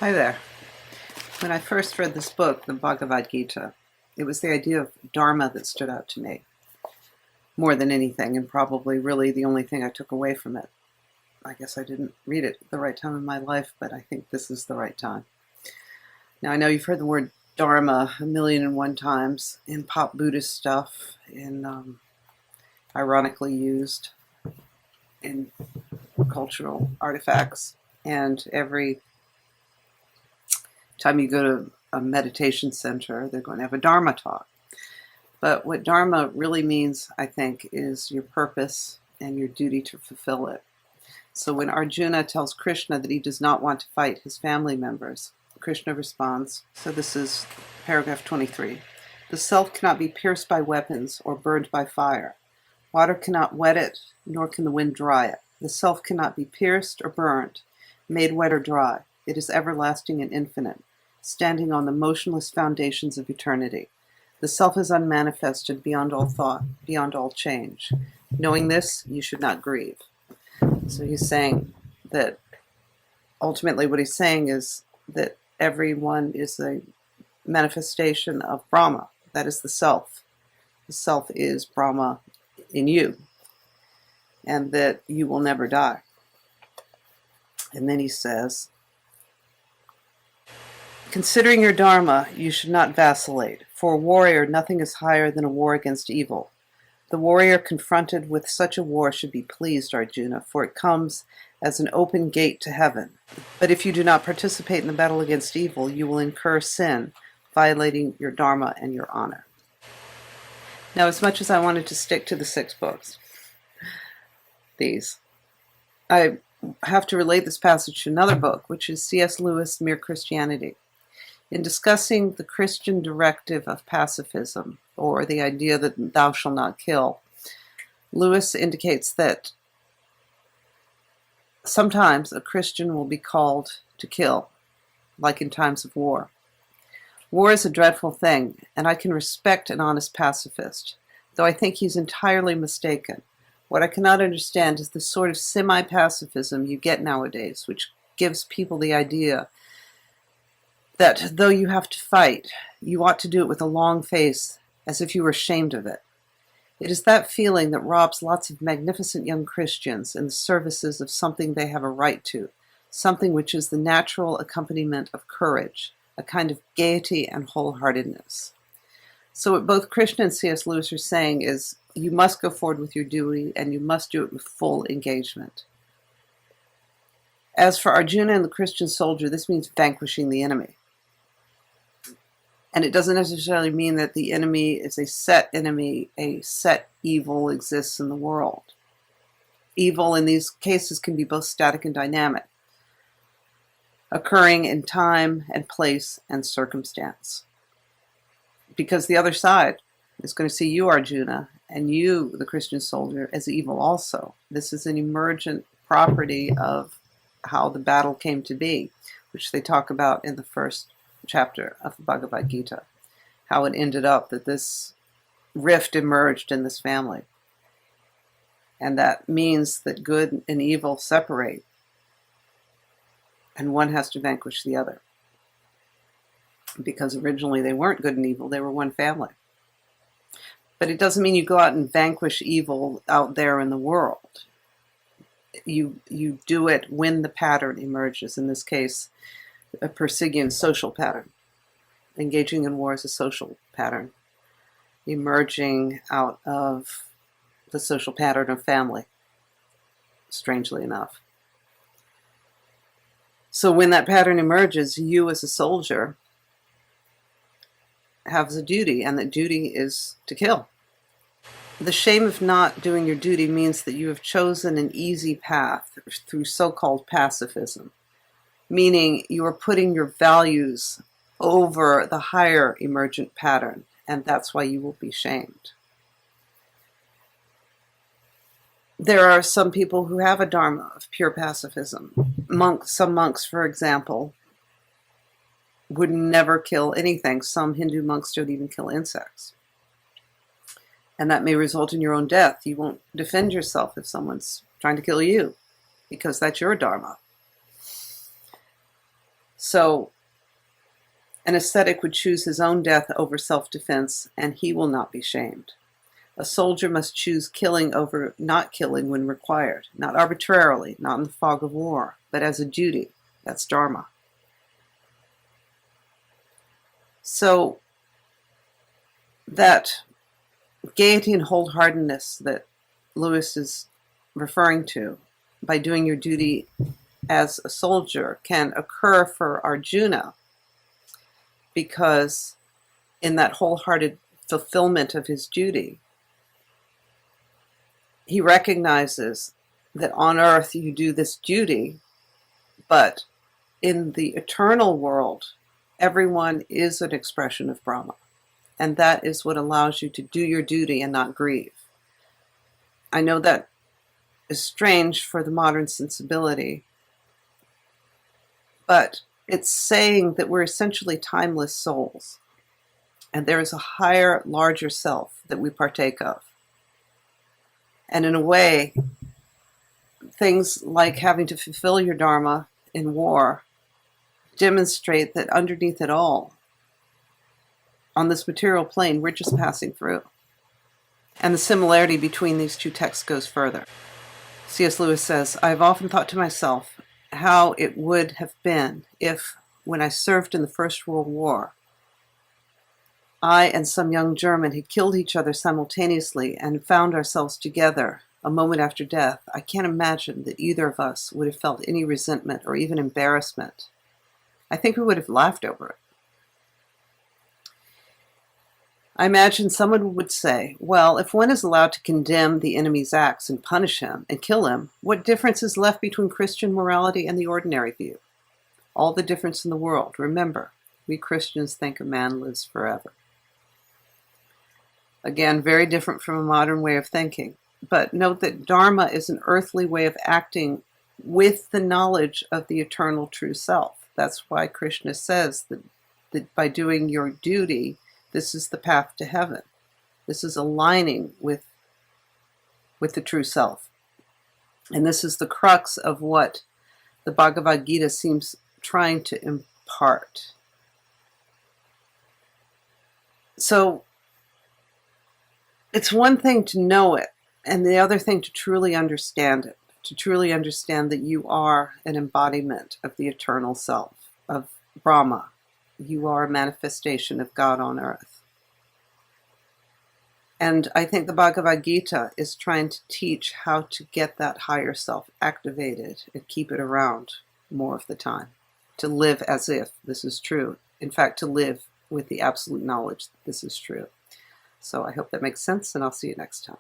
Hi there. When I first read this book, the Bhagavad Gita, it was the idea of Dharma that stood out to me more than anything, and probably really the only thing I took away from it. I guess I didn't read it at the right time in my life, but I think this is the right time. Now, I know you've heard the word Dharma a million and one times in pop Buddhist stuff, ironically used in cultural artifacts, and every time you go to a meditation center, they're going to have a Dharma talk. But what Dharma really means, I think, is your purpose and your duty to fulfill it. So when Arjuna tells Krishna that he does not want to fight his family members, Krishna responds, so this is paragraph 23, the self cannot be pierced by weapons or burned by fire. Water cannot wet it, nor can the wind dry it. The self cannot be pierced or burned, made wet or dry. It is everlasting and infinite, standing on the motionless foundations of eternity. The self is unmanifested beyond all thought, beyond all change. Knowing this, you should not grieve. So he's saying that ultimately what he's saying is that everyone is a manifestation of Brahma. That is the self. The self is Brahma in you, and that you will never die. And then he says, considering your dharma, you should not vacillate. For a warrior, nothing is higher than a war against evil. The warrior confronted with such a war should be pleased, Arjuna, for it comes as an open gate to heaven. But if you do not participate in the battle against evil, you will incur sin, violating your dharma and your honor. Now, as much as I wanted to stick to the 6 books, I have to relate this passage to another book, which is C.S. Lewis' Mere Christianity. In discussing the Christian directive of pacifism, or the idea that thou shalt not kill, Lewis indicates that sometimes a Christian will be called to kill, like in times of war. War is a dreadful thing, and I can respect an honest pacifist, though I think he's entirely mistaken. What I cannot understand is the sort of semi-pacifism you get nowadays, which gives people the idea that though you have to fight, you ought to do it with a long face, as if you were ashamed of it. It is that feeling that robs lots of magnificent young Christians in the services of something they have a right to, something which is the natural accompaniment of courage, a kind of gaiety and wholeheartedness. So what both Krishna and C.S. Lewis are saying is, you must go forward with your duty, and you must do it with full engagement. As for Arjuna and the Christian soldier, this means vanquishing the enemy. And it doesn't necessarily mean that the enemy is a set enemy, a set evil exists in the world. Evil in these cases can be both static and dynamic, occurring in time and place and circumstance. Because the other side is going to see you, Arjuna, and you, the Christian soldier, as evil also. This is an emergent property of how the battle came to be, which they talk about in the first chapter of the Bhagavad Gita, how it ended up that this rift emerged in this family. And that means that good and evil separate, and one has to vanquish the other. Because originally they weren't good and evil, they were one family. But it doesn't mean you go out and vanquish evil out there in the world. You do it when the pattern emerges, in this case, a Persigian social pattern. Engaging in war is a social pattern, emerging out of the social pattern of family, strangely enough. So when that pattern emerges, you as a soldier have a duty, and that duty is to kill. The shame of not doing your duty means that you have chosen an easy path through so-called pacifism, meaning you are putting your values over the higher emergent pattern, and that's why you will be shamed. There are some people who have a dharma of pure pacifism. Some monks, for example, would never kill anything. Some Hindu monks don't even kill insects. And that may result in your own death. You won't defend yourself if someone's trying to kill you, because that's your dharma. So an ascetic would choose his own death over self-defense, and he will not be shamed. A soldier must choose killing over not killing when required, not arbitrarily, not in the fog of war, but as a duty. That's dharma. So that gaiety and wholeheartedness that Lewis is referring to, by doing your duty as a soldier, can occur for Arjuna, because in that wholehearted fulfillment of his duty, he recognizes that on earth you do this duty, but in the eternal world, everyone is an expression of Brahma. And that is what allows you to do your duty and not grieve. I know that is strange for the modern sensibility, but it's saying that we're essentially timeless souls, and there is a higher, larger self that we partake of. And in a way, things like having to fulfill your dharma in war demonstrate that underneath it all, on this material plane, we're just passing through. And the similarity between these two texts goes further. C.S. Lewis says, "I have often thought to myself how it would have been if, when I served in the First World War, I and some young German had killed each other simultaneously and found ourselves together a moment after death. I can't imagine that either of us would have felt any resentment or even embarrassment. I think we would have laughed over it. I imagine someone would say, well, if one is allowed to condemn the enemy's acts and punish him and kill him, what difference is left between Christian morality and the ordinary view? All the difference in the world. Remember, we Christians think a man lives forever." Again, very different from a modern way of thinking. But note that dharma is an earthly way of acting with the knowledge of the eternal true self. That's why Krishna says that by doing your duty, this is the path to heaven. This is aligning with the true self. And this is the crux of what the Bhagavad Gita seems trying to impart. So it's one thing to know it, and the other thing to truly understand it, to truly understand that you are an embodiment of the eternal self, of Brahma. You are a manifestation of God on earth. And I think the Bhagavad Gita is trying to teach how to get that higher self activated and keep it around more of the time, to live as if this is true. In fact, to live with the absolute knowledge that this is true. So I hope that makes sense, and I'll see you next time.